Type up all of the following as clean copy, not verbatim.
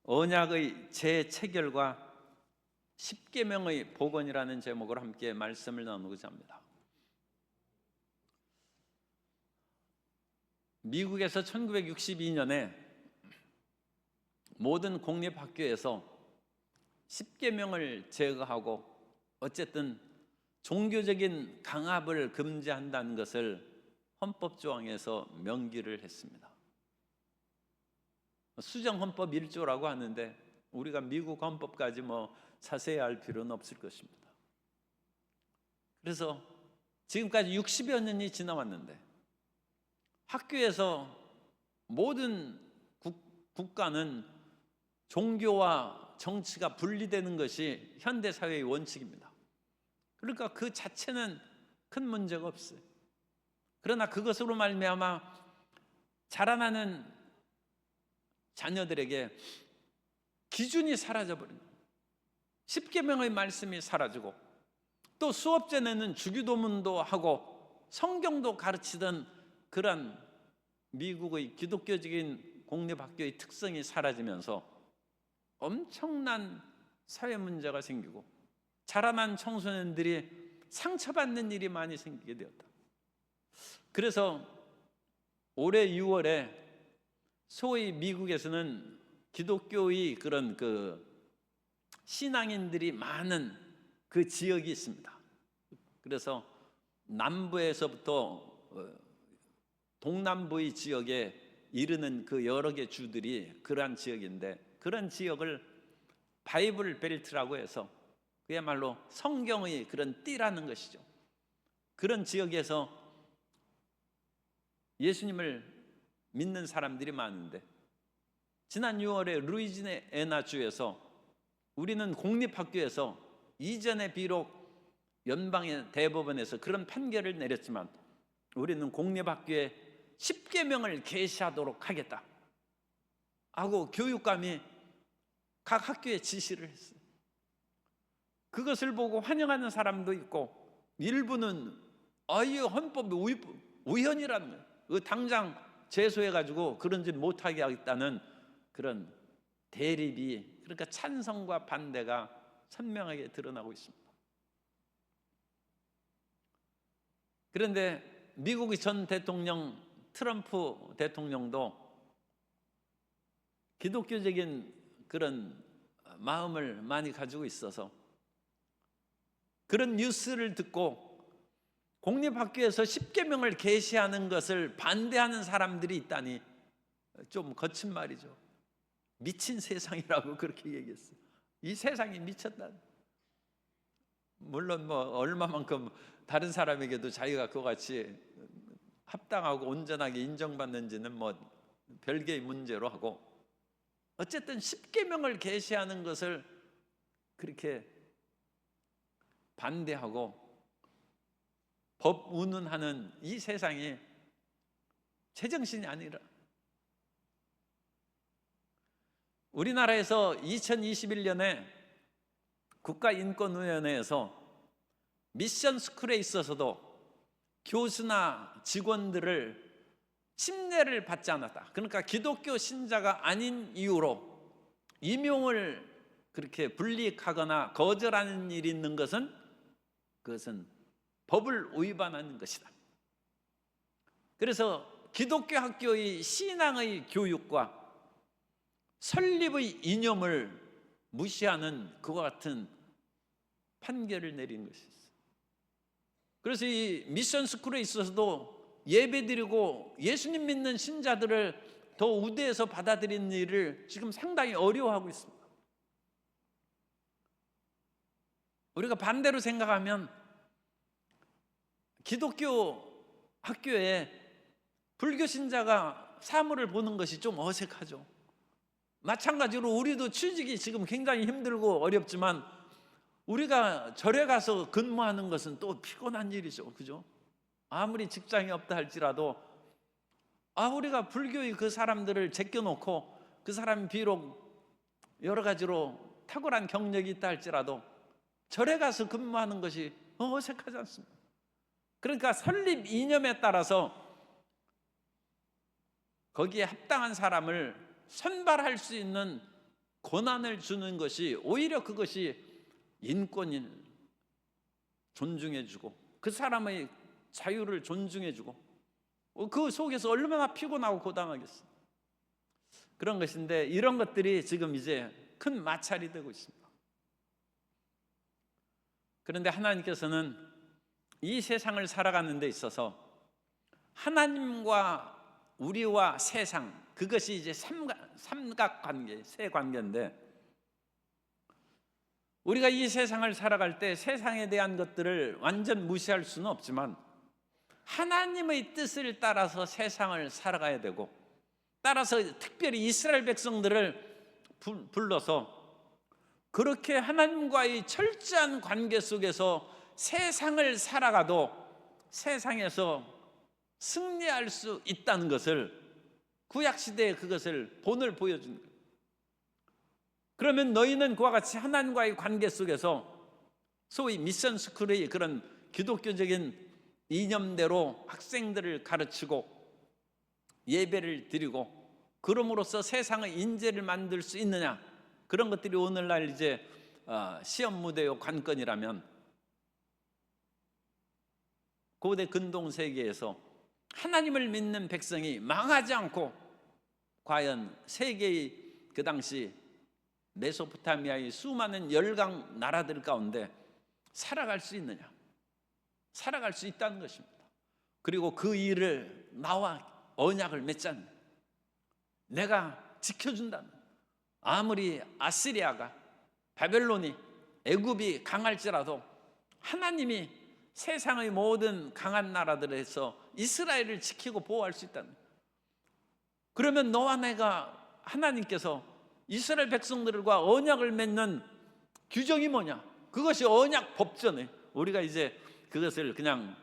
언약의 재체결과 십계명의 복원이라는 제목으로 함께 말씀을 나누고자 합니다. 미국에서 1962년에 모든 공립학교에서 십계명을 제거하고 어쨌든 종교적인 강압을 금지한다는 것을 헌법조항에서 명기를 했습니다. 수정헌법 1조라고 하는데 우리가 미국 헌법까지 자세히 알 필요는 없을 것입니다. 그래서 지금까지 60여 년이 지나왔는데 학교에서 모든 국가는 종교와 정치가 분리되는 것이 현대사회의 원칙입니다. 그러니까 그 자체는 큰 문제가 없어요. 그러나 그것으로 말미암아 자라나는 자녀들에게 기준이 사라져버린 거예요. 십계명의 말씀이 사라지고 또 수업 전에는 주기도문도 하고 성경도 가르치던 그런 미국의 기독교적인 공립학교의 특성이 사라지면서 엄청난 사회 문제가 생기고 자라난 청소년들이 상처받는 일이 많이 생기게 되었다. 그래서 올해 6월에 소위 미국에서는 기독교의 그런 신앙인들이 많은 그 지역이 있습니다. 그래서 남부에서부터 동남부의 지역에 이르는 그 여러 개 주들이 그러한 지역인데, 그런 지역을 바이블 벨트라고 해서 그야말로 성경의 그런 띠라는 것이죠. 그런 지역에서 예수님을 믿는 사람들이 많은데, 지난 6월에 루이지애나 주에서 우리는 공립학교에서 이전에 비록 연방의 대법원에서 그런 판결을 내렸지만 우리는 공립학교에 십계명을 계시하도록 하겠다 하고 교육감이 각 학교에 지시를 했어요. 그것을 보고 환영하는 사람도 있고, 일부는 이 헌법이 우연이라는 거예요. 당장 제소해가지고 그런 짓 못하게 하겠다는 그런 대립이, 그러니까 찬성과 반대가 선명하게 드러나고 있습니다. 그런데 미국의 전 대통령 트럼프 대통령도 기독교적인 그런 마음을 많이 가지고 있어서 그런 뉴스를 듣고 공립학교에서 십계명을 계시하는 것을 반대하는 사람들이 있다니 좀 거친 말이죠. 미친 세상이라고 그렇게 얘기했어요. 이 세상이 미쳤다. 물론 얼마만큼 다른 사람에게도 자기가 그와 같이 합당하고 온전하게 인정받는지는 별개의 문제로 하고, 어쨌든 십계명을 계시하는 것을 그렇게 반대하고 법 운운하는 이 세상이 제정신이 아니라, 우리나라에서 2021년에 국가인권위원회에서 미션 스쿨에 있어서도 교수나 직원들을 침례를 받지 않았다. 그러니까 기독교 신자가 아닌 이유로 임용을 그렇게 불이익하거나 거절하는 일이 있는 것은 그것은 법을 위반하는 것이다. 그래서 기독교 학교의 신앙의 교육과 설립의 이념을 무시하는 그와 같은 판결을 내린 것이 있어요. 그래서 이 미션 스쿨에 있어서도 예배드리고 예수님 믿는 신자들을 더 우대해서 받아들이는 일을 지금 상당히 어려워하고 있습니다. 우리가 반대로 생각하면 기독교 학교에 불교 신자가 사물을 보는 것이 좀 어색하죠. 마찬가지로 우리도 취직이 지금 굉장히 힘들고 어렵지만 우리가 절에 가서 근무하는 것은 또 피곤한 일이죠. 그죠? 아무리 직장이 없다 할지라도 우리가 불교의 그 사람들을 제껴놓고 그 사람이 비록 여러 가지로 탁월한 경력이 있다 할지라도 절에 가서 근무하는 것이 어색하지 않습니다. 그러니까 설립 이념에 따라서 거기에 합당한 사람을 선발할 수 있는 고난을 주는 것이 오히려 그것이 인권을 존중해주고 그 사람의 자유를 존중해주고 그 속에서 얼마나 피곤하고 고단하겠어. 그런 것인데 이런 것들이 지금 이제 큰 마찰이 되고 있습니다. 그런데 하나님께서는 이 세상을 살아가는 데 있어서 하나님과 우리와 세상, 그것이 이제 삼각관계, 세 관계인데, 우리가 이 세상을 살아갈 때 세상에 대한 것들을 완전 무시할 수는 없지만 하나님의 뜻을 따라서 세상을 살아가야 되고, 따라서 특별히 이스라엘 백성들을 불러서 그렇게 하나님과의 철저한 관계 속에서 세상을 살아가도 세상에서 승리할 수 있다는 것을, 구약시대에 그것을 본을 보여준 거예요. 그러면 너희는 그와 같이 하나님과의 관계 속에서 소위 미션 스쿨의 그런 기독교적인 이념대로 학생들을 가르치고 예배를 드리고 그럼으로써 세상의 인재를 만들 수 있느냐, 그런 것들이 오늘날 이제 시험 무대요 관건이라면, 고대 근동 세계에서 하나님을 믿는 백성이 망하지 않고 과연 세계의 그 당시 메소포타미아의 수많은 열강 나라들 가운데 살아갈 수 있느냐? 살아갈 수 있다는 것입니다. 그리고 그 일을 나와 언약을 맺자는, 내가 지켜준다는, 아무리 아시리아가, 바벨론이, 애굽이 강할지라도 하나님이 세상의 모든 강한 나라들에서 이스라엘을 지키고 보호할 수 있다는 거예요. 그러면 너와 내가 하나님께서 이스라엘 백성들과 언약을 맺는 규정이 뭐냐? 그것이 언약 법전에, 우리가 이제 그것을 그냥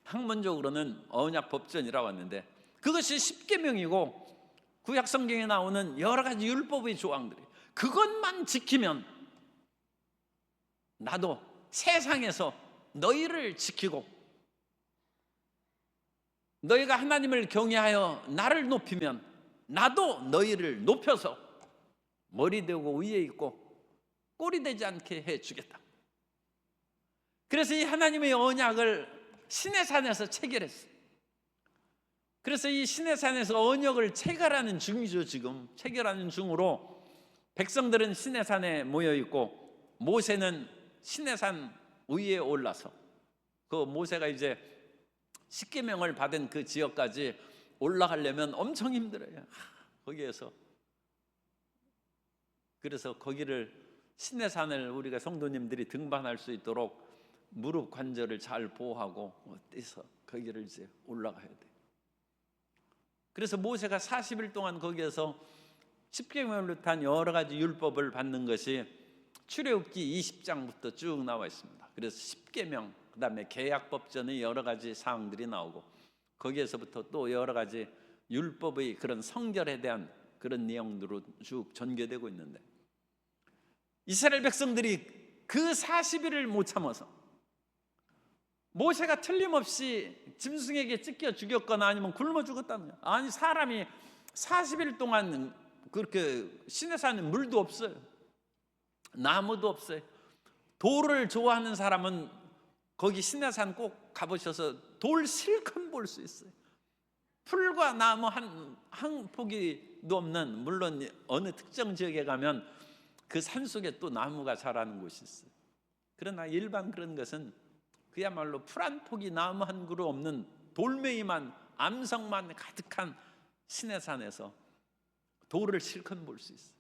학문적으로는 언약 법전이라고 하는데, 그것이 십계명이고 구약 성경에 나오는 여러 가지 율법의 조항들이, 그것만 지키면 나도 세상에서 너희를 지키고, 너희가 하나님을 경외하여 나를 높이면 나도 너희를 높여서 머리 되고 위에 있고 꼴이 되지 않게 해주겠다. 그래서 이 하나님의 언약을 시내산에서 체결했어요. 그래서 이 시내산에서 언약을 체결하는 중이죠. 지금 체결하는 중으로 백성들은 시내산에 모여 있고 모세는 시내산 위에 올라서, 그 모세가 이제 십계명을 받은 그 지역까지 올라가려면 엄청 힘들어요. 거기에서. 그래서 거기를, 시내산을 우리가 성도님들이 등반할 수 있도록 무릎 관절을 잘 보호하고 떼서 거기를 이제 올라가야 돼. 그래서 모세가 40일 동안 거기에서 십계명을 비롯한 여러 가지 율법을 받는 것이 출애굽기 20장부터 쭉 나와 있습니다. 그래서 십계명, 그다음에 계약법전의 여러 가지 사항들이 나오고, 거기에서부터 또 여러 가지 율법의 그런 성결에 대한 그런 내용들로 쭉 전개되고 있는데, 이스라엘 백성들이 그 40일을 못 참아서 모세가 틀림없이 짐승에게 찢겨 죽였거나 아니면 굶어 죽었다는 거야. 아니, 사람이 40일 동안 그렇게 시내산에 물도 없어요, 나무도 없어요. 돌을 좋아하는 사람은 거기 시내산 꼭 가보셔서 돌 실컷 볼 수 있어요. 풀과 나무 한 포기도 없는, 물론 어느 특정 지역에 가면 그 산속에 또 나무가 자라는 곳이 있어요. 그러나 일반 그런 것은 그야말로 풀 한 포기, 나무 한 그루 없는 돌멩이만, 암석만 가득한 시내산에서 돌을 실컷 볼 수 있어요.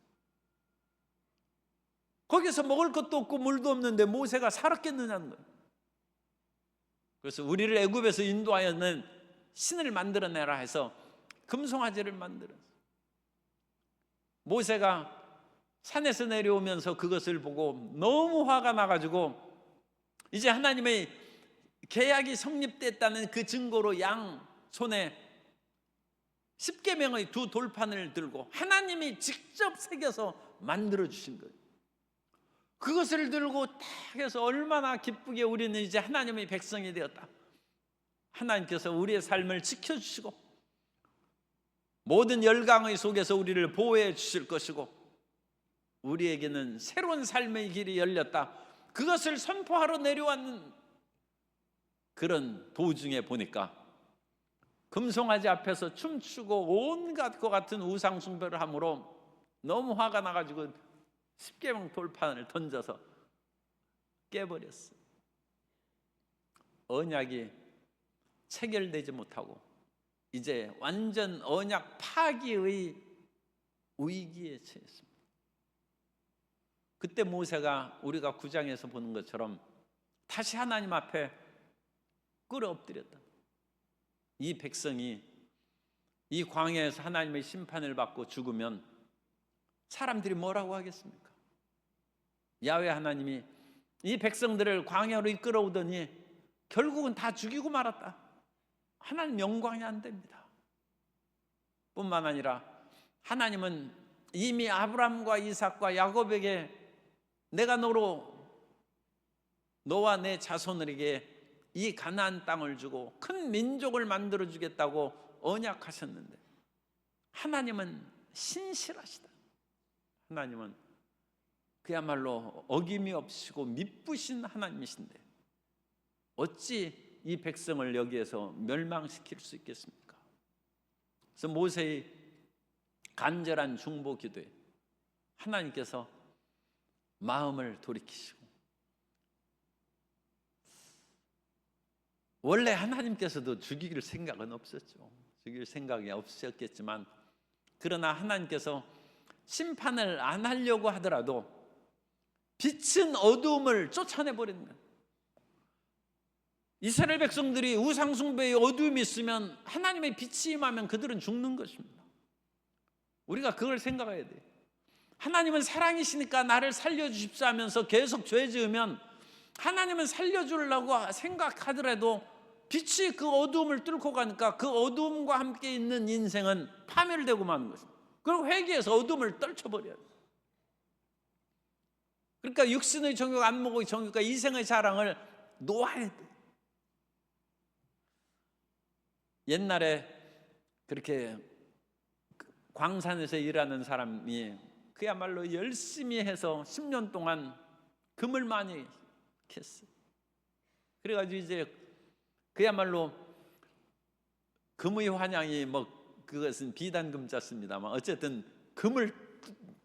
거기서 먹을 것도 없고 물도 없는데 모세가 살았겠느냐는 거예요. 그래서 우리를 애굽에서 인도하여는 신을 만들어내라 해서 금송아지를 만들었어요. 모세가 산에서 내려오면서 그것을 보고 너무 화가 나가지고, 이제 하나님의 계약이 성립됐다는 그 증거로 양 손에 십계명의 두 돌판을 들고 하나님이 직접 새겨서 만들어 주신 거예요. 그것을 들고 딱 해서 얼마나 기쁘게 우리는 이제 하나님의 백성이 되었다, 하나님께서 우리의 삶을 지켜주시고 모든 열강의 속에서 우리를 보호해 주실 것이고 우리에게는 새로운 삶의 길이 열렸다. 그것을 선포하러 내려왔는 그런 도중에 보니까 금송아지 앞에서 춤추고 온갖 것 같은 우상 숭배를 함으로 너무 화가 나가지고 십계명 돌판을 던져서 깨버렸어요. 언약이 체결되지 못하고 이제 완전 언약 파기의 위기에 처했습니다. 그때 모세가 우리가 9장에서 보는 것처럼 다시 하나님 앞에 끌어엎드렸다. 이 백성이 이 광야에서 하나님의 심판을 받고 죽으면 사람들이 뭐라고 하겠습니까? 야훼 하나님이 이 백성들을 광야로 이끌어오더니 결국은 다 죽이고 말았다. 하나님 영광이 안 됩니다. 뿐만 아니라 하나님은 이미 아브라함과 이삭과 야곱에게 내가 너와 내 자손에게 이 가나안 땅을 주고 큰 민족을 만들어 주겠다고 언약하셨는데 하나님은 신실하시다. 하나님은 그야말로 어김이 없으시고 미쁘신 하나님이신데 어찌 이 백성을 여기에서 멸망시킬 수 있겠습니까? 그래서 모세의 간절한 중보 기도에 하나님께서 마음을 돌이키시고 원래 하나님께서도 죽이길 생각은 없었죠. 죽일 생각이 없으셨겠지만 그러나 하나님께서 심판을 안 하려고 하더라도 빛은 어두움을 쫓아내버리는 거예요. 이스라엘 백성들이 우상숭배의 어두움이 있으면 하나님의 빛이 임하면 그들은 죽는 것입니다. 우리가 그걸 생각해야 돼요. 하나님은 사랑이시니까 나를 살려주십사 하면서 계속 죄 지으면 하나님은 살려주려고 생각하더라도 빛이 그 어두움을 뚫고 가니까 그 어두움과 함께 있는 인생은 파멸되고 마는 것입니다. 그리고 회개해서 어두움을 떨쳐버려요. 그러니까 육신의 정욕, 안목의 정욕과 이생의 자랑을 놓아야 돼요. 옛날에 그렇게 광산에서 일하는 사람이 그야말로 열심히 해서 10년 동안 금을 많이 캤어요. 그래가지고 이제 그야말로 금의 환양이 그것은 비단금자습니다만 어쨌든 금을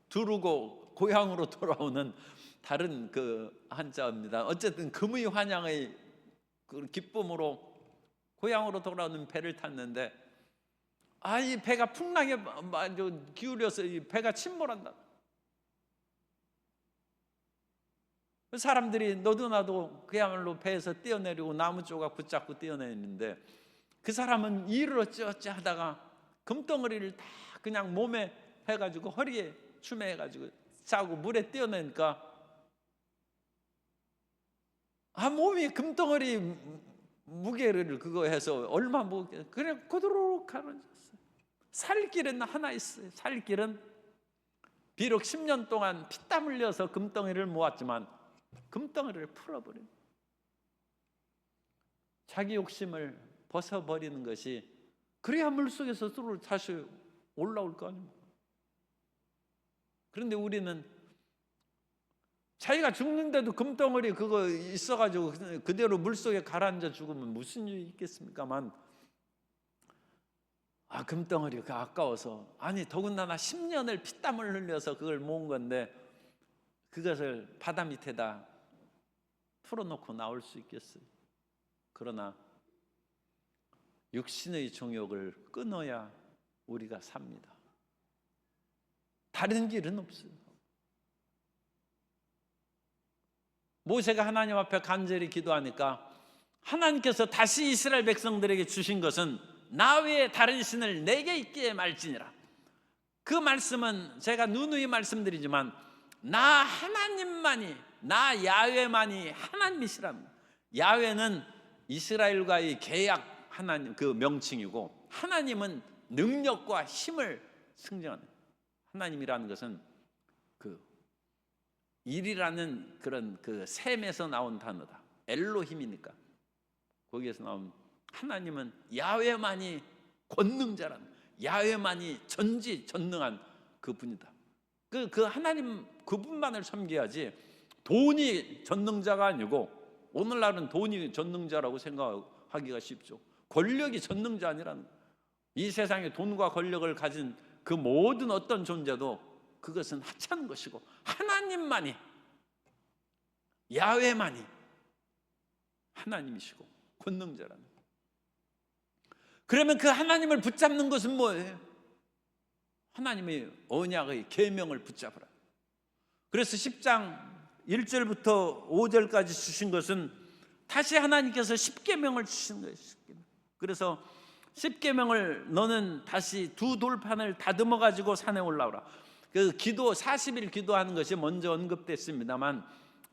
두르고 고향으로 돌아오는 다른 그 한자입니다. 어쨌든 금의 환양의 그 기쁨으로 고향으로 돌아오는 배를 탔는데 이 배가 풍랑에 기울여서 이 배가 침몰한다. 사람들이 너도 나도 그야말로 배에서 뛰어내리고 나무 조각 붙잡고 뛰어내리는데 그 사람은 일을 어찌어찌 하다가 금덩어리를 다 그냥 몸에 해가지고 허리에 추매해가지고 자고 물에 뛰어내니까 몸이 금덩어리 무게를 그거 해서 얼마 무게 그냥 고도록 가라앉았어요. 살 길은 하나 있어요. 살 길은 비록 10년 동안 피땀 흘려서 금덩어리를 모았지만 금덩어리를 풀어버린 자기 욕심을 벗어버리는 것이 그래야 물속에서 다시 올라올 거 아닙니까? 그런데 우리는 자기가 죽는데도 금덩어리 그거 있어가지고 그대로 물속에 가라앉아 죽으면 무슨 일이 있겠습니까만 금덩어리가 아까워서 더군다나 10년을 피땀을 흘려서 그걸 모은 건데 그것을 바다 밑에다 풀어놓고 나올 수 있겠어요? 그러나 육신의 정욕을 끊어야 우리가 삽니다. 다른 길은 없어요. 모세가 하나님 앞에 간절히 기도하니까 하나님께서 다시 이스라엘 백성들에게 주신 것은 나 외에 다른 신을 내게 있기에 말지니라. 그 말씀은 제가 누누이 말씀드리지만 나 하나님만이, 나 야훼만이 하나님이시랍니다. 야훼는 이스라엘과의 계약 하나님 그 명칭이고 하나님은 능력과 힘을 승정하는 하나님이라는 것은 그 일이라는 그런 그 셈에서 나온 단어다. 엘로힘이니까 거기에서 나온 하나님은 야훼만이 권능자란 야훼만이 전지전능한 그분이다. 그 하나님 그분만을 섬겨야지 돈이 전능자가 아니고, 오늘날은 돈이 전능자라고 생각하기가 쉽죠. 권력이 전능자 아니라는 거예요. 이 세상에 돈과 권력을 가진 그 모든 어떤 존재도 그것은 하찮은 것이고, 하나님만이, 야훼만이 하나님이시고 권능자라는 거예요. 그러면 그 하나님을 붙잡는 것은 뭐예요? 하나님의 언약의 계명을 붙잡으라. 그래서 10장 1절부터 5절까지 주신 것은 다시 하나님께서 10계명을 주신 거예요. 그래서 10계명을 너는 다시 두 돌판을 다듬어 가지고 산에 올라오라. 그 기도 40일 기도하는 것이 먼저 언급됐습니다만,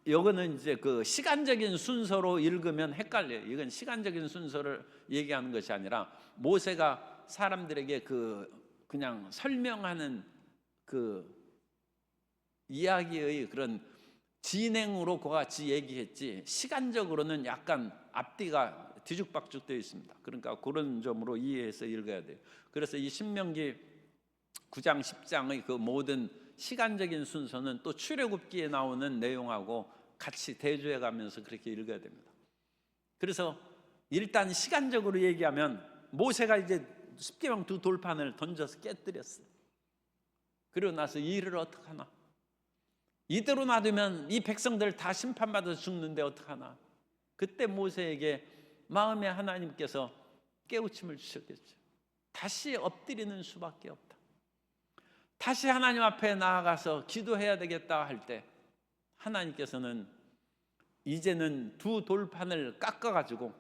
이거는 이제 그 시간적인 순서로 읽으면 헷갈려요. 이건 시간적인 순서를 얘기하는 것이 아니라 모세가 사람들에게 그냥 설명하는 그 이야기의 그런 진행으로 그와 같이 얘기했지, 시간적으로는 약간 앞뒤가 뒤죽박죽 되어 있습니다. 그러니까 그런 점으로 이해해서 읽어야 돼요. 그래서 이 신명기 9장 10장의 그 모든 시간적인 순서는 또 출애굽기에 나오는 내용하고 같이 대조해 가면서 그렇게 읽어야 됩니다. 그래서 일단 시간적으로 얘기하면 모세가 이제 십계명 두 돌판을 던져서 깨뜨렸어요. 그리고 나서 이 일을 어떡하나, 이대로 놔두면 이 백성들 다 심판받아서 죽는데 어떡하나. 그때 모세에게 마음에 하나님께서 깨우침을 주셨겠죠. 다시 엎드리는 수밖에 없다. 다시 하나님 앞에 나아가서 기도해야 되겠다 할 때 하나님께서는 이제는 두 돌판을 깎아가지고,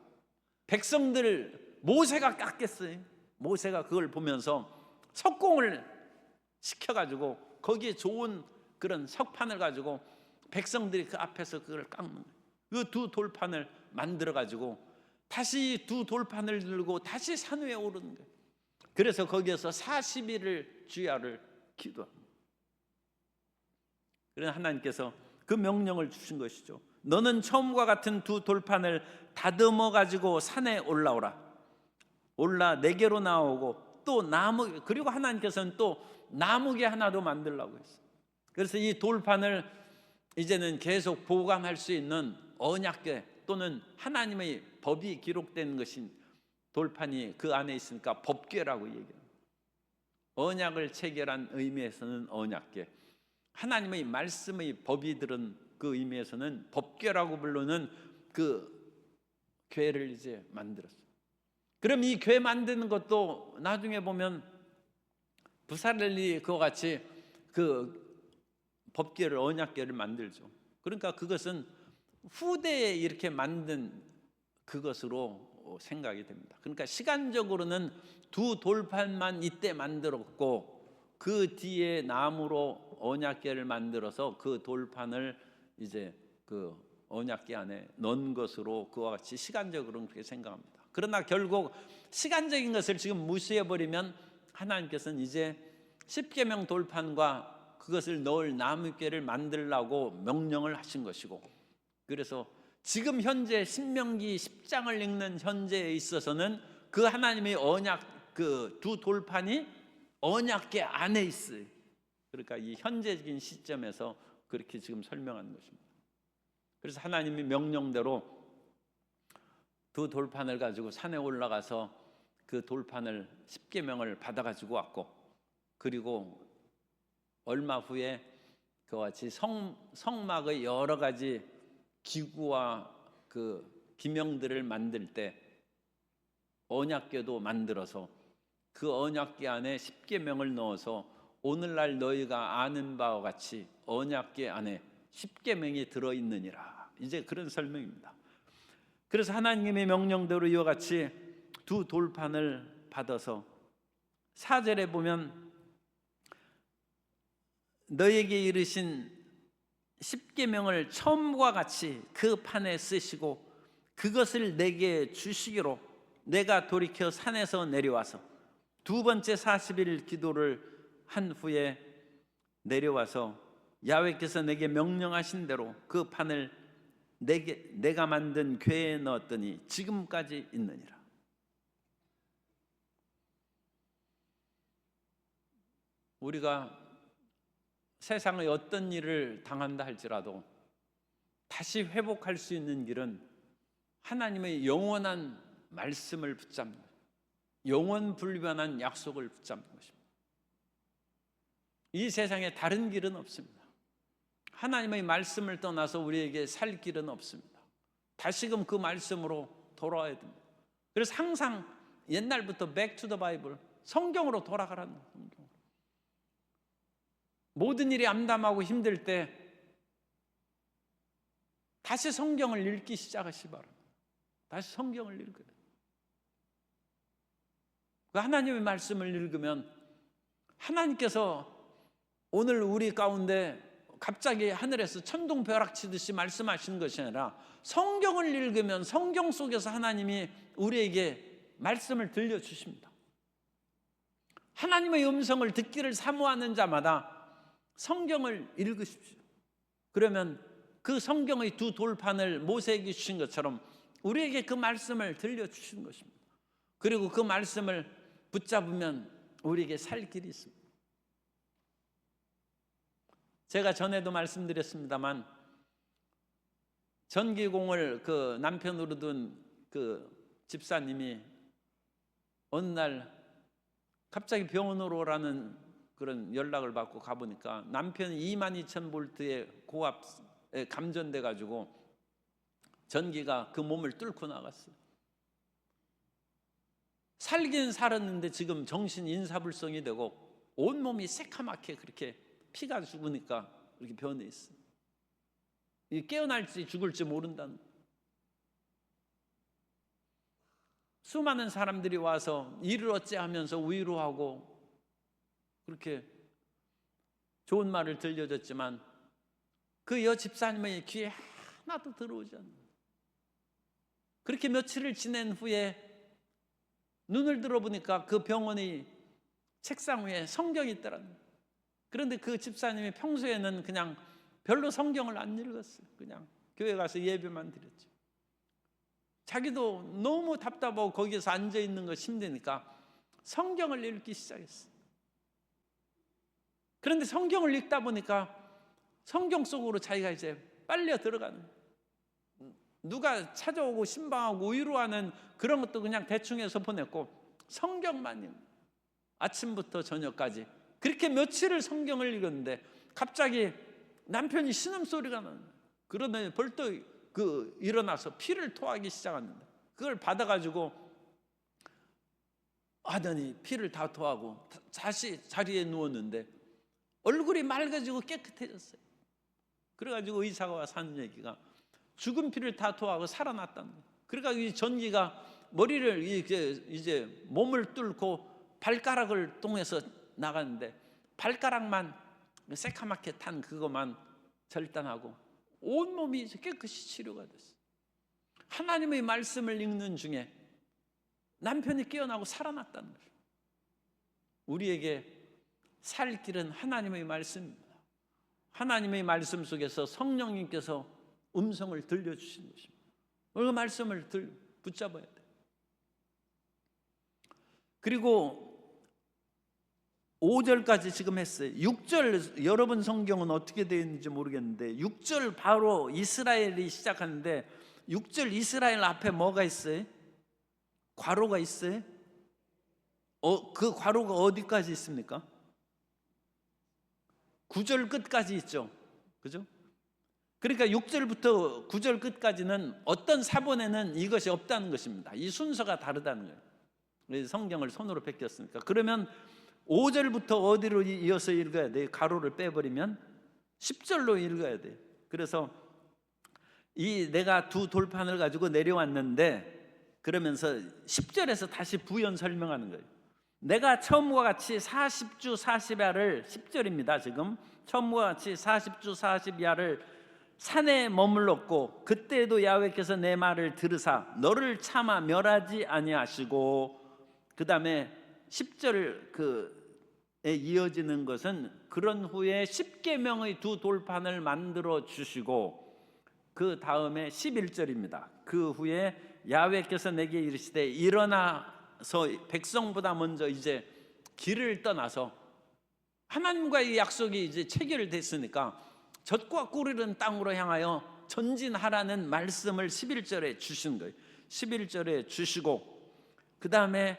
백성들 모세가 깎겠어요. 모세가 그걸 보면서 석공을 시켜가지고 거기에 좋은 그런 석판을 가지고 백성들이 그 앞에서 그걸 깎는 거예요. 그 두 돌판을 만들어가지고 다시 두 돌판을 들고 다시 산 위에 오르는 거예요. 그래서 거기에서 40일을 주야를 기도합니다. 그래서 하나님께서 그 명령을 주신 것이죠. 너는 처음과 같은 두 돌판을 다듬어 가지고 산에 올라오라. 올라 내게로 나오고 또 나무, 그리고 하나님께서는 또 나무개 하나도 만들라고 했어요. 그래서 이 돌판을 이제는 계속 보관할 수 있는 언약궤 또는 하나님의 법이 기록된 것인 돌판이 그 안에 있으니까 법궤라고 얘기합니다. 언약을 체결한 의미에서는 언약궤, 하나님의 말씀의 법이 들은 그 의미에서는 법궤라고 부르는 그 궤를 이제 만들었어요. 그럼 이 궤 만드는 것도 나중에 보면 부사렐리 그와 같이 그 법궤를, 언약궤를 만들죠. 그러니까 그것은 후대에 이렇게 만든 그것으로 생각이 됩니다. 그러니까 시간적으로는 두 돌판만 이때 만들었고, 그 뒤에 나무로 언약궤를 만들어서 그 돌판을 이제 그 언약궤 안에 넣은 것으로 그와 같이 시간적으로는 그렇게 생각합니다. 그러나 결국 시간적인 것을 지금 무시해버리면 하나님께서는 이제 십계명 돌판과 그것을 넣을 나무궤를 만들라고 명령을 하신 것이고, 그래서 지금 현재 신명기 10장을 읽는 현재에 있어서는 그 하나님의 언약, 그 두 돌판이 언약궤 안에 있어요. 그러니까 이 현재적인 시점에서 그렇게 지금 설명하는 것입니다. 그래서 하나님의 명령대로 두 돌판을 가지고 산에 올라가서 그 돌판을 십계명을 받아가지고 왔고, 그리고 얼마 후에 그와 같이 성막의 여러 가지 기구와 그 기명들을 만들 때 언약궤도 만들어서 그 언약궤 안에 십계명을 넣어서 오늘날 너희가 아는 바와 같이 언약궤 안에 십계명이 들어있느니라. 이제 그런 설명입니다. 그래서 하나님의 명령대로 이와 같이 두 돌판을 받아서 4절에 보면 너에게 이르신 십계명을 처음과 같이 그 판에 쓰시고 그것을 내게 주시기로 내가 돌이켜 산에서 내려와서 두 번째 40일 기도를 한 후에 내려와서 야훼께서 내게 명령하신 대로 그 판을 내가 만든 궤에 넣었더니 지금까지 있느니라. 우리가 세상의 어떤 일을 당한다 할지라도 다시 회복할 수 있는 길은 하나님의 영원한 말씀을 붙잡는 거예요. 영원 불변한 약속을 붙잡는 것입니다. 이 세상에 다른 길은 없습니다. 하나님의 말씀을 떠나서 우리에게 살 길은 없습니다. 다시금 그 말씀으로 돌아와야 됩니다. 그래서 항상 옛날부터 back to the Bible, 성경으로 돌아가라는 거예요. 모든 일이 암담하고 힘들 때 다시 성경을 읽기 시작하시기 바랍니다. 다시 성경을 읽어야 돼요. 그 하나님의 말씀을 읽으면 하나님께서 오늘 우리 가운데 갑자기 하늘에서 천둥벼락 치듯이 말씀하시는 것이 아니라 성경을 읽으면 성경 속에서 하나님이 우리에게 말씀을 들려주십니다. 하나님의 음성을 듣기를 사모하는 자마다 성경을 읽으십시오. 그러면 그 성경의 두 돌판을 모세에게 주신 것처럼 우리에게 그 말씀을 들려주시는 것입니다. 그리고 그 말씀을 붙잡으면 우리에게 살 길이 있습니다. 제가 전에도 말씀드렸습니다만 전기공을 그 남편으로 둔 그 집사님이 어느 날 갑자기 병원으로 오라는 그런 연락을 받고 가보니까 남편이 22,000볼트의 고압에 감전돼 가지고 전기가 그 몸을 뚫고 나갔어요. 살긴 살았는데 지금 정신 인사불성이 되고 온몸이 새카맣게 그렇게 피가 죽으니까 이렇게 변해 있어요. 깨어날지 죽을지 모른다는 거예요. 수많은 사람들이 와서 일을 어째 하면서 위로하고 그렇게 좋은 말을 들려줬지만 그 여 집사님의 귀에 하나도 들어오지 않는 거예요. 그렇게 며칠을 지낸 후에 눈을 들어보니까 그 병원의 책상 위에 성경이 있더라는 거예요. 그런데 그 집사님이 평소에는 그냥 별로 성경을 안 읽었어요. 그냥 교회 가서 예배만 드렸죠. 자기도 너무 답답하고 거기에서 앉아있는 거 힘드니까 성경을 읽기 시작했어요. 그런데 성경을 읽다 보니까 성경 속으로 자기가 이제 빨려 들어가는 거예요. 누가 찾아오고 신방하고 위로하는 그런 것도 그냥 대충 해서 보냈고 성경만 읽는, 아침부터 저녁까지 그렇게 며칠을 성경을 읽었는데 갑자기 남편이 신음소리가 나는 거예요. 그러더니 벌떡 일어나서 피를 토하기 시작했는데 그걸 받아가지고 하더니 피를 다 토하고 다시 자리에 누웠는데 얼굴이 맑아지고 깨끗해졌어요. 그래가지고 의사가 와서 하는 얘기가 죽은 피를 다 토하고 살아났다는 거예요. 그러니까 이 전기가 머리를 이제 몸을 뚫고 발가락을 통해서 나가는데 발가락만 새카맣게 탄 그것만 절단하고 온몸이 깨끗이 치료가 됐어요. 하나님의 말씀을 읽는 중에 남편이 깨어나고 살아났다는 거예요. 우리에게 살 길은 하나님의 말씀입니다. 하나님의 말씀 속에서 성령님께서 음성을 들려주신 것입니다. 그 말씀을 붙잡아야 돼요. 그리고 5절까지 지금 했어요. 6절 여러분 성경은 어떻게 되어 있는지 모르겠는데 6절 바로 이스라엘이 시작하는데 6절 이스라엘 앞에 뭐가 있어요? 괄호가 있어요? 그 괄호가 어디까지 있습니까? 9절 끝까지 있죠. 그죠? 그러니까 6절부터 9절 끝까지는 어떤 사본에는 이것이 없다는 것입니다. 이 순서가 다르다는 거예요. 성경을 손으로 베꼈으니까. 그러면 5절부터 어디로 이어서 읽어야 돼요? 가로를 빼버리면 10절로 읽어야 돼요. 그래서 내가 두 돌판을 가지고 내려왔는데 그러면서 10절에서 다시 부연 설명하는 거예요. 내가 처음과 같이 40주 40야를 10절입니다. 지금 처음과 같이 40주 40야를 산에 머물렀고 그때에도 야훼께서 내 말을 들으사 너를 차마 멸하지 아니하시고 그 다음에 10절에 이어지는 것은 그런 후에 10계명의 두 돌판을 만들어 주시고 그 다음에 11절입니다. 그 후에 야훼께서 내게 이르시되 일어나서 백성보다 먼저 이제 길을 떠나서 하나님과의 약속이 이제 체결됐으니까 젖과 꿀이른 땅으로 향하여 전진하라는 말씀을 11절에 주신 거예요. 11절에 주시고, 그 다음에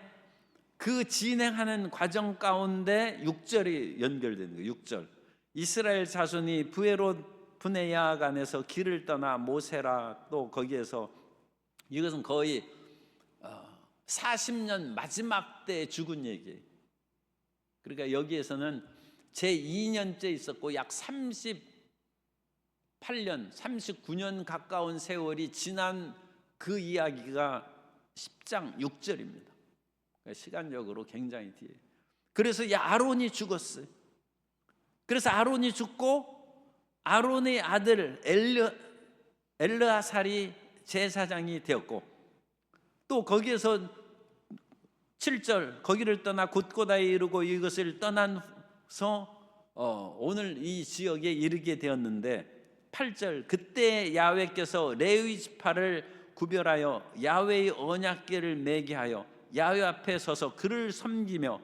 그 진행하는 과정 가운데 6절이 연결되는 거예요. 6절. 이스라엘 자손이 부에롯 브네야간에서 길을 떠나 모세라, 또 거기에서, 이것은 거의 40년 마지막 때 죽은 얘기예요. 그러니까 여기에서는 제2년째 있었고 약 38년, 39년 가까운 세월이 지난 그 이야기가 10장 6절입니다. 그러니까 시간적으로 굉장히 뒤에. 그래서 이 아론이 죽었어요. 그래서 아론이 죽고 아론의 아들 엘르아살이 제사장이 되었고, 또 거기에서 7절, 거기를 떠나 곳곳에 이르고 이것을 떠나서 오늘 이 지역에 이르게 되었는데, 8절, 그때 야훼께서 레위 지파를 구별하여 야훼의 언약궤를 매게 하여 야훼 앞에 서서 그를 섬기며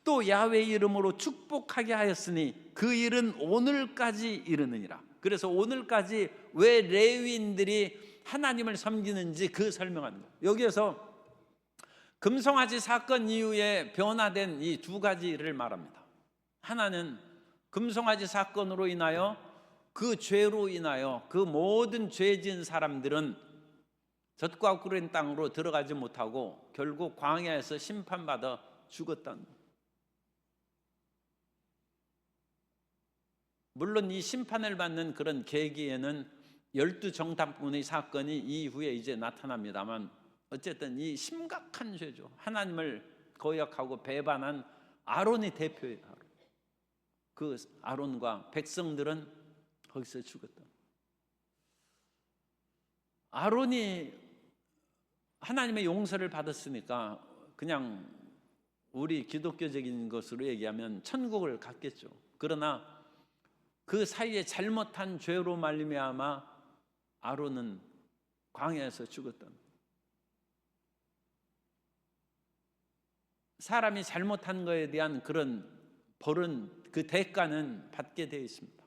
또 야훼의 이름으로 축복하게 하였으니 그 일은 오늘까지 이르느니라. 그래서 오늘까지 왜 레위인들이 하나님을 섬기는지 그 설명하는 거예요. 여기에서 금송아지 사건 이후에 변화된 이 두 가지를 말합니다. 하나는 금송아지 사건으로 인하여, 그 죄로 인하여 그 모든 죄 지은 사람들은 젖과 꿀인 땅으로 들어가지 못하고 결국 광야에서 심판받아 죽었다는 거예요. 물론 이 심판을 받는 그런 계기에는 12정탐꾼의 사건이 이후에 이제 나타납니다만, 어쨌든 이 심각한 죄죠. 하나님을 거역하고 배반한 아론이 대표예요. 그 아론과 백성들은 거기서 죽었다. 아론이 하나님의 용서를 받았으니까 그냥 우리 기독교적인 것으로 얘기하면 천국을 갔겠죠. 그러나 그 사이에 잘못한 죄로 말미암아 아론은 광야에서 죽었다. 사람이 잘못한 것에 대한 그런 벌은, 그 대가는 받게 되어 있습니다.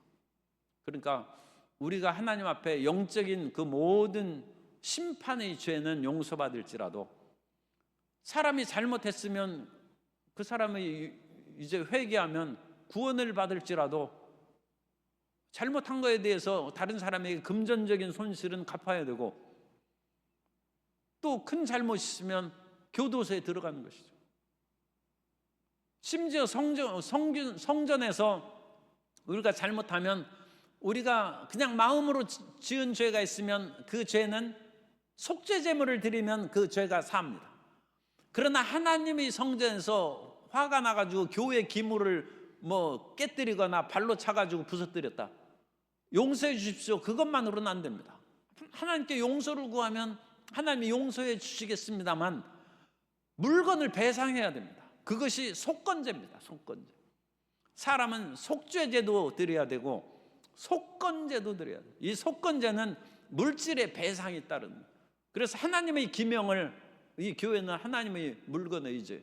그러니까 우리가 하나님 앞에 영적인 그 모든 심판의 죄는 용서받을지라도, 사람이 잘못했으면 그 사람이 이제 회개하면 구원을 받을지라도, 잘못한 것에 대해서 다른 사람에게 금전적인 손실은 갚아야 되고, 또 큰 잘못이 있으면 교도소에 들어가는 것이죠. 심지어 성전에서 우리가 잘못하면, 우리가 그냥 마음으로 지은 죄가 있으면 그 죄는 속죄 제물을 드리면 그 죄가 사합니다. 그러나 하나님의 성전에서 화가 나가지고 교회 기물을 깨뜨리거나 발로 차가지고 부서뜨렸다, 용서해 주십시오, 그것만으로는 안 됩니다. 하나님께 용서를 구하면 하나님이 용서해 주시겠습니다만 물건을 배상해야 됩니다. 그것이 속건제입니다. 속건제. 사람은 속죄제도 드려야 되고 속건제도 드려야 돼요. 이 속건제는 물질의 배상이 따르는. 그래서 하나님의 기명을, 이 교회는 하나님의 물건의 이제,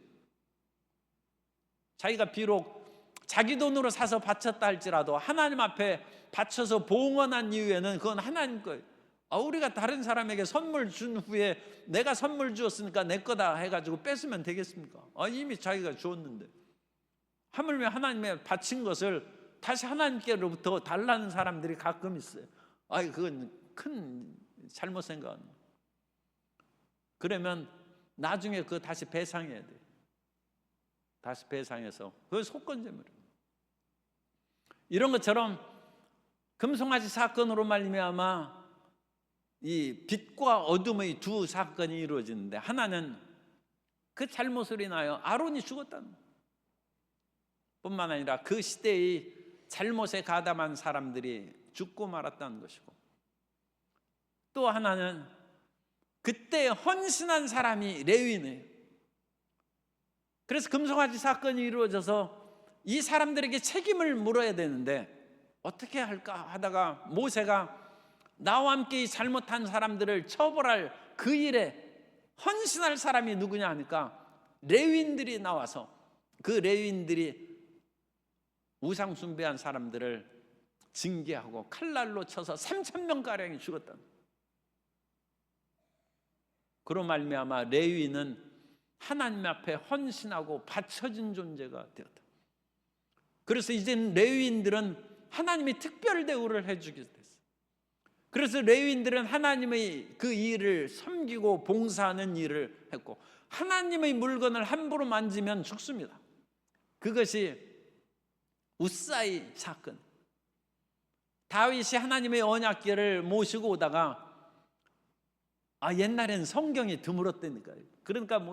자기가 비록 자기 돈으로 사서 바쳤다 할지라도 하나님 앞에 바쳐서 봉헌한 이후에는 그건 하나님 거예요. 우리가 다른 사람에게 선물 준 후에 내가 선물 주었으니까 내 거다 해가지고 뺏으면 되겠습니까? 이미 자기가 주었는데. 하물며 하나님의 바친 것을 다시 하나님께로부터 달라는 사람들이 가끔 있어요. 그건 큰 잘못 생각합니다. 그러면 나중에 그거 다시 배상해야 돼요. 다시 배상해서, 그건 속건제물이에요. 이런 것처럼 금송아지 사건으로 말미암아 이 빛과 어둠의 두 사건이 이루어지는데, 하나는 그 잘못으로 인하여 아론이 죽었다는 뿐만 아니라 그 시대의 잘못에 가담한 사람들이 죽고 말았다는 것이고, 또 하나는 그때 헌신한 사람이 레위인이에요. 그래서 금송아지 사건이 이루어져서 이 사람들에게 책임을 물어야 되는데 어떻게 할까 하다가 모세가 나와 함께 이 잘못한 사람들을 처벌할 그 일에 헌신할 사람이 누구냐 하니까 레위인들이 나와서, 그 레위인들이 우상 숭배한 사람들을 징계하고 칼날로 쳐서 3,000명가량이 죽었다. 그로 말미암아 레위인은 하나님 앞에 헌신하고 바쳐진 존재가 되었다. 그래서 이제는 레위인들은 하나님이 특별 대우를 해주게 됐어요. 그래서 레위인들은 하나님의 그 일을 섬기고 봉사하는 일을 했고, 하나님의 물건을 함부로 만지면 죽습니다. 그것이 우사의 사건. 다윗이 하나님의 언약궤를 모시고 오다가 옛날에는 성경이 드물었다니까요. 그러니까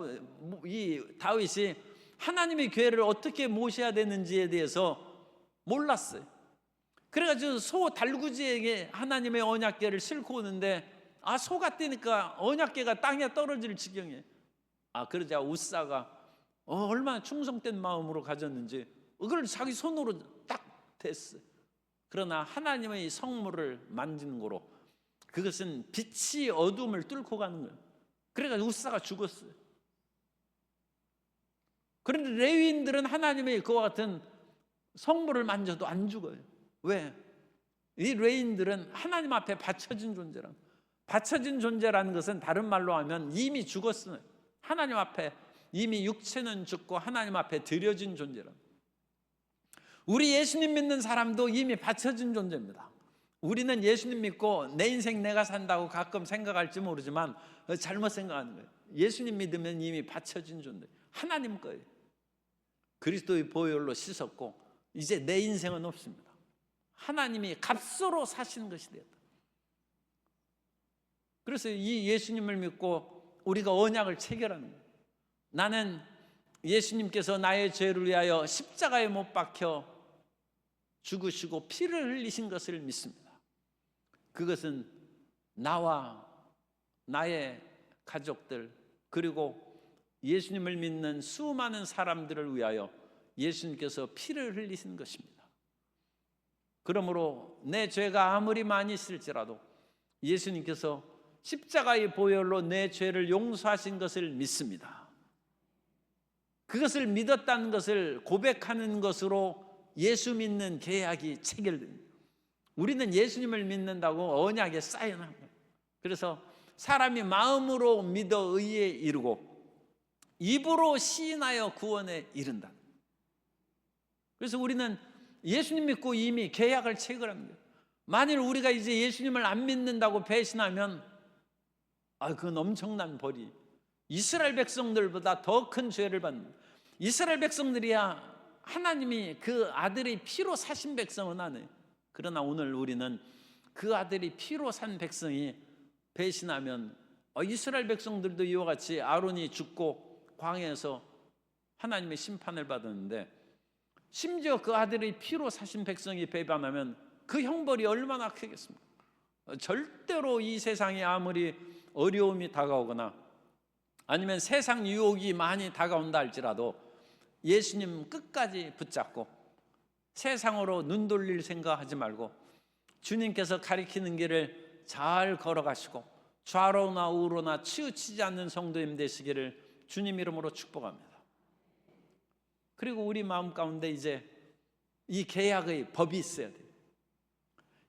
이 다윗이 하나님의 궤를 어떻게 모셔야 되는지에 대해서 몰랐어요. 그래가지고 소 달구지에게 하나님의 언약궤를 싣고 오는데 소가 뛰니까 언약궤가 땅에 떨어질 지경이에요. 그러자 우사가 얼마나 충성된 마음으로 가졌는지 그걸 자기 손으로 딱 댔어요. 그러나 하나님의 성물을 만지는 거로 그것은 빛이 어둠을 뚫고 가는 거예요. 그래가지고 우사가 죽었어요. 그런데 레위인들은 하나님의 그와 같은 성물을 만져도 안 죽어요. 왜? 이 레위인들은 하나님 앞에 바쳐진 존재란, 바쳐진 존재라는 것은 다른 말로 하면 이미 죽었어요. 하나님 앞에 이미 육체는 죽고 하나님 앞에 드려진 존재란. 우리 예수님 믿는 사람도 이미 바쳐진 존재입니다. 우리는 예수님 믿고 내 인생 내가 산다고 가끔 생각할지 모르지만 잘못 생각하는 거예요. 예수님 믿으면 이미 바쳐진 존재, 하나님 거예요. 그리스도의 보혈로 씻었고 이제 내 인생은 없습니다. 하나님이 값으로 사신 것이 되었다. 그래서 이 예수님을 믿고 우리가 언약을 체결하는 거예요. 나는 예수님께서 나의 죄를 위하여 십자가에 못 박혀 죽으시고 피를 흘리신 것을 믿습니다. 그것은 나와 나의 가족들 그리고 예수님을 믿는 수많은 사람들을 위하여 예수님께서 피를 흘리신 것입니다. 그러므로 내 죄가 아무리 많이 있을지라도 예수님께서 십자가의 보혈로 내 죄를 용서하신 것을 믿습니다. 그것을 믿었다는 것을 고백하는 것으로 예수 믿는 계약이 체결됩니다. 우리는 예수님을 믿는다고 언약에 사인한 거예요. 그래서 사람이 마음으로 믿어 의에 이르고 입으로 시인하여 구원에 이른다. 그래서 우리는 예수님 믿고 이미 계약을 체결합니다. 만일 우리가 이제 예수님을 안 믿는다고 배신하면 그건 엄청난 벌이, 이스라엘 백성들보다 더 큰 죄를 받는, 이스라엘 백성들이야 하나님이 그 아들의 피로 사신 백성은 아니에요. 그러나 오늘 우리는 그 아들이 피로 산 백성이 배신하면 이스라엘 백성들도 이와 같이 아론이 죽고 광야에서 하나님의 심판을 받았는데, 심지어 그 아들의 피로 사신 백성이 배반하면 그 형벌이 얼마나 크겠습니까? 절대로 이 세상에 아무리 어려움이 다가오거나 아니면 세상 유혹이 많이 다가온다 할지라도 예수님 끝까지 붙잡고 세상으로 눈 돌릴 생각하지 말고 주님께서 가리키는 길을 잘 걸어가시고 좌로나 우로나 치우치지 않는 성도님 되시기를 주님 이름으로 축복합니다. 그리고 우리 마음 가운데 이제 이 계약의 법이 있어야 돼요.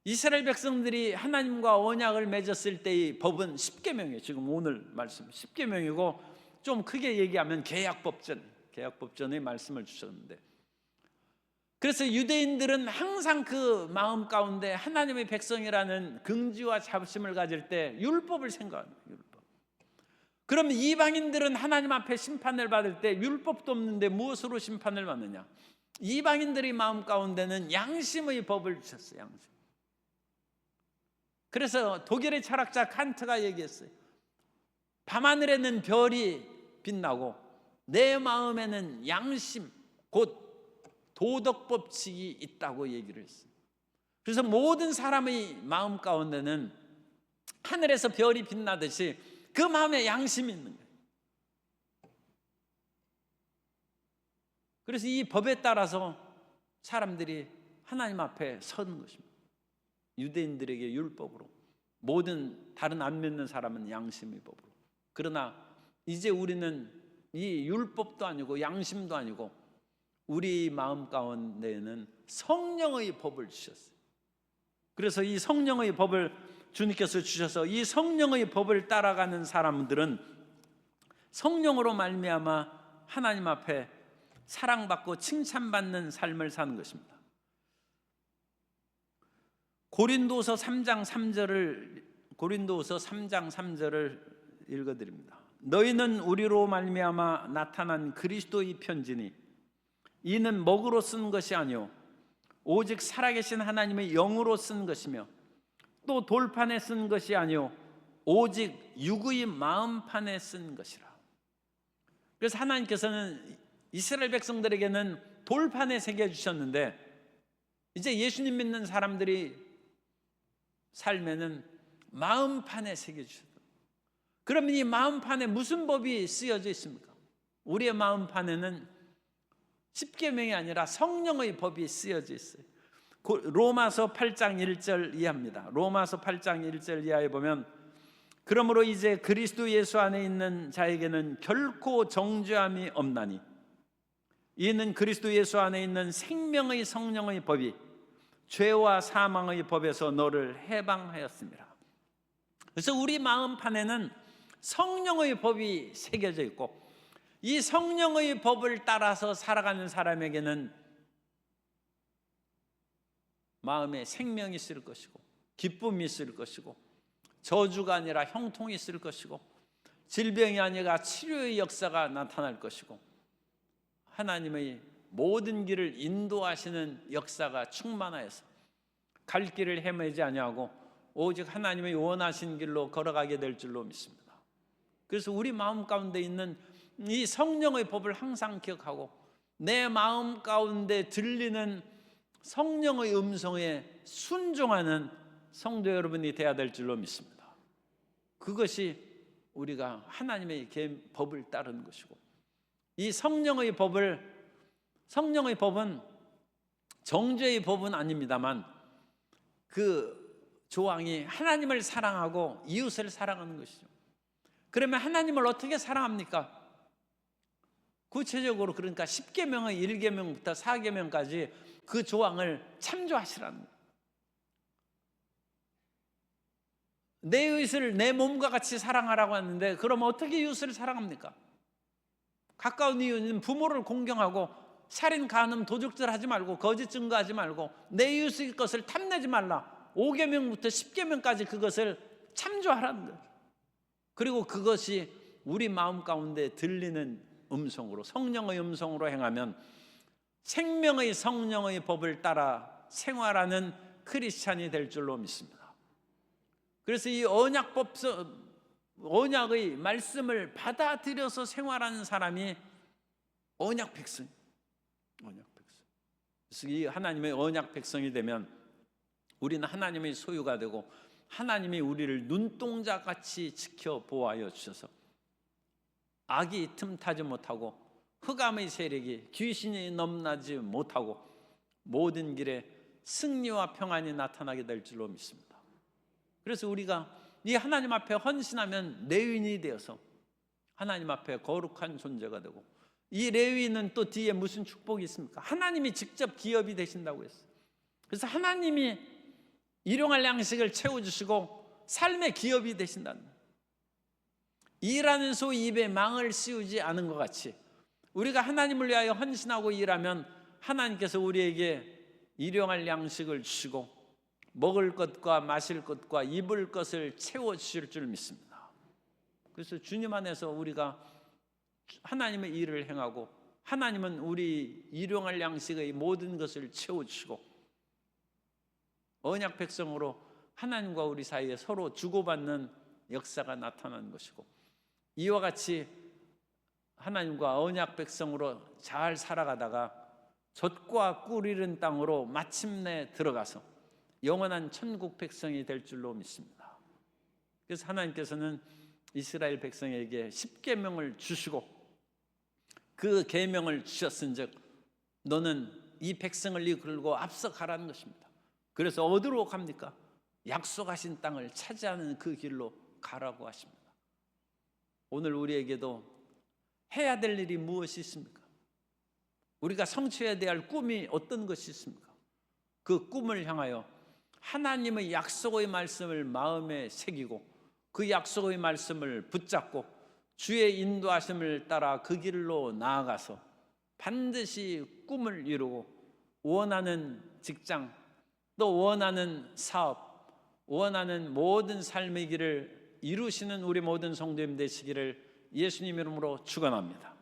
이스라엘 백성들이 하나님과 언약을 맺었을 때의 법은 십계명이에요. 지금 오늘 말씀 십계명이고, 좀 크게 얘기하면 계약법전의 말씀을 주셨는데, 그래서 유대인들은 항상 그 마음 가운데 하나님의 백성이라는 긍지와 자부심을 가질 때 율법을 생각합니다. 율법. 그럼 이방인들은 하나님 앞에 심판을 받을 때 율법도 없는데 무엇으로 심판을 받느냐? 이방인들의 마음 가운데는 양심의 법을 주셨어요. 양심. 그래서 독일의 철학자 칸트가 얘기했어요. 밤하늘에는 별이 빛나고 내 마음에는 양심, 곧 도덕 법칙이 있다고 얘기를 했어요. 그래서 모든 사람의 마음 가운데는 하늘에서 별이 빛나듯이 그 마음에 양심이 있는 거예요. 그래서 이 법에 따라서 사람들이 하나님 앞에 서는 것입니다. 유대인들에게 율법으로, 모든 다른 안 믿는 사람은 양심의 법으로. 그러나 이제 우리는 이 율법도 아니고 양심도 아니고 우리 마음 가운데에는 성령의 법을 주셨어요. 그래서 이 성령의 법을 주님께서 주셔서 이 성령의 법을 따라가는 사람들은 성령으로 말미암아 하나님 앞에 사랑받고 칭찬받는 삶을 사는 것입니다. 고린도서 3장 3절을 읽어드립니다. 너희는 우리로 말미암아 나타난 그리스도의 편지니 이는 먹으로 쓴 것이 아니요 오직 살아계신 하나님의 영으로 쓴 것이며 또 돌판에 쓴 것이 아니요 오직 육의 마음판에 쓴 것이라. 그래서 하나님께서는 이스라엘 백성들에게는 돌판에 새겨주셨는데 이제 예수님 믿는 사람들이 삶에는 마음판에 새겨주셨다. 그러면 이 마음판에 무슨 법이 쓰여져 있습니까? 우리의 마음판에는 십계명이 아니라 성령의 법이 쓰여져 있어요. 로마서 8장 1절 이하입니다. 로마서 8장 1절 이하에 보면 그러므로 이제 그리스도 예수 안에 있는 자에게는 결코 정죄함이 없나니 이는 그리스도 예수 안에 있는 생명의 성령의 법이 죄와 사망의 법에서 너를 해방하였습니다. 그래서 우리 마음판에는 성령의 법이 새겨져 있고 이 성령의 법을 따라서 살아가는 사람에게는 마음에 생명이 있을 것이고 기쁨이 있을 것이고 저주가 아니라 형통이 있을 것이고 질병이 아니라 치료의 역사가 나타날 것이고 하나님의 모든 길을 인도하시는 역사가 충만하여서 갈 길을 헤매지 아니하고 오직 하나님의 원하신 길로 걸어가게 될 줄로 믿습니다. 그래서 우리 마음 가운데 있는 이 성령의 법을 항상 기억하고 내 마음 가운데 들리는 성령의 음성에 순종하는 성도 여러분이 되어야 될 줄로 믿습니다. 그것이 우리가 하나님의 법을 따르는 것이고 이 성령의 법은 정죄의 법은 아닙니다만 그 조항이 하나님을 사랑하고 이웃을 사랑하는 것이죠. 그러면 하나님을 어떻게 사랑합니까? 구체적으로 그러니까 10계명의 1계명부터 4계명까지 그 조항을 참조하시라는 거예요. 내 이웃을 내 몸과 같이 사랑하라고 하는데 그럼 어떻게 이웃을 사랑합니까? 가까운 이웃은 부모를 공경하고 살인, 간음, 도둑질 하지 말고 거짓 증거하지 말고 내 이웃의 것을 탐내지 말라. 5계명부터 10계명까지 그것을 참조하라는 거예요. 그리고 그것이 우리 마음 가운데 들리는 음성으로 성령의 음성으로 행하면 생명의 성령의 법을 따라 생활하는 크리스찬이 될 줄로 믿습니다. 그래서 이 언약의 말씀을 받아들여서 생활하는 사람이 언약 백성. 그래서 이 하나님의 언약 백성이 되면 우리는 하나님의 소유가 되고 하나님이 우리를 눈동자같이 지켜 보호하여 주셔서 악이 틈타지 못하고 흑암의 세력이 귀신이 넘나지 못하고 모든 길에 승리와 평안이 나타나게 될 줄로 믿습니다. 그래서 우리가 이 하나님 앞에 헌신하면 레위인이 되어서 하나님 앞에 거룩한 존재가 되고 이 레위인은 또 뒤에 무슨 축복이 있습니까? 하나님이 직접 기업이 되신다고 했어요. 그래서 하나님이 일용할 양식을 채워주시고 삶의 기업이 되신다는 거예요. 일하는 소 입에 망을 씌우지 않은 것 같이 우리가 하나님을 위하여 헌신하고 일하면 하나님께서 우리에게 일용할 양식을 주시고 먹을 것과 마실 것과 입을 것을 채워주실 줄 믿습니다. 그래서 주님 안에서 우리가 하나님의 일을 행하고 하나님은 우리 일용할 양식의 모든 것을 채워주시고 언약 백성으로 하나님과 우리 사이에 서로 주고받는 역사가 나타나는 것이고 이와 같이 하나님과 언약 백성으로 잘 살아가다가 젖과 꿀 이른 땅으로 마침내 들어가서 영원한 천국 백성이 될 줄로 믿습니다. 그래서 하나님께서는 이스라엘 백성에게 10계명을 주시고 그 계명을 주셨은즉 너는 이 백성을 이끌고 앞서 가라는 것입니다. 그래서 어디로 갑니까? 약속하신 땅을 차지하는 그 길로 가라고 하십니다. 오늘 우리에게도 해야 될 일이 무엇이 있습니까? 우리가 성취해야 될 꿈이 어떤 것이 있습니까? 그 꿈을 향하여 하나님의 약속의 말씀을 마음에 새기고 그 약속의 말씀을 붙잡고 주의 인도하심을 따라 그 길로 나아가서 반드시 꿈을 이루고 원하는 직장, 또 원하는 사업, 원하는 모든 삶의 길을 이루시는 우리 모든 성도님 되시기를 예수님 이름으로 축원합니다.